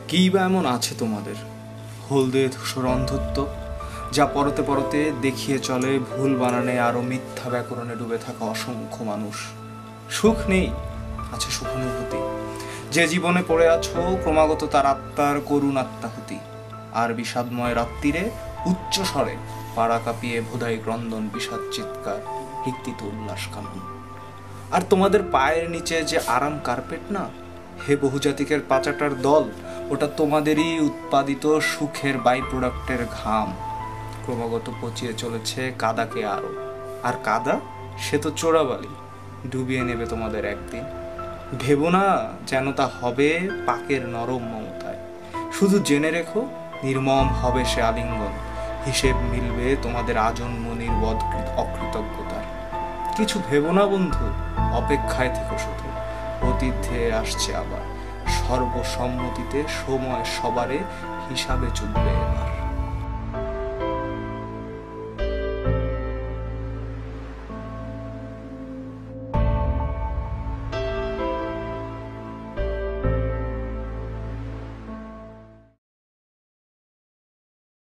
কী বা এমন আছে তোমাদের হলদে ধূসর অন্ধত্ব, যা পরতে পরতে দেখিয়ে চলে ভুল বানানে আরও মিথ্যা ব্যাকরণে ডুবে থাকা অসংখ্য মানুষ। সুখ নেই, আছে সুখানুভূতি। যে জীবনে পড়ে আছো ক্রমাগত তার আত্মার করুণ আত্মাহুতি। আর বিষাদময় রাত্রিরে উচ্চ স্বরে পাড়া কাঁপিয়ে ভোদাই ক্রন্দন বিষাদ চিৎকার হিক্তিত উল্লাস কানন। আর তোমাদের পায়ের নিচে যে আরাম কার্পেট না, হে বহুজাতিকের পাচাটার দল, ওটা তোমাদেরই উৎপাদিত সুখের বাই প্রোডাক্টের ঘাম। ক্রমাগত পচিয়ে চলেছে কাদাকে আরও। আর কাদা সে তো চোরাবালি, ডুবিয়ে নেবে তোমাদের একদিন। ভেবো না যেন তা হবে পাকের নরম মমতায়। শুধু জেনে রেখো নির্মম হবে সে আলিঙ্গন। হিসেব মিলবে তোমাদের আজন্ম নির্বদ অকৃতজ্ঞতার। কিছু ভেবো না বন্ধু, অপেক্ষায় থেকো শুধু। অতীত ধেয়ে আসছে আবার, সর্বসম্মতিতে সময় সবারে হিসাবে চুকবে এবার।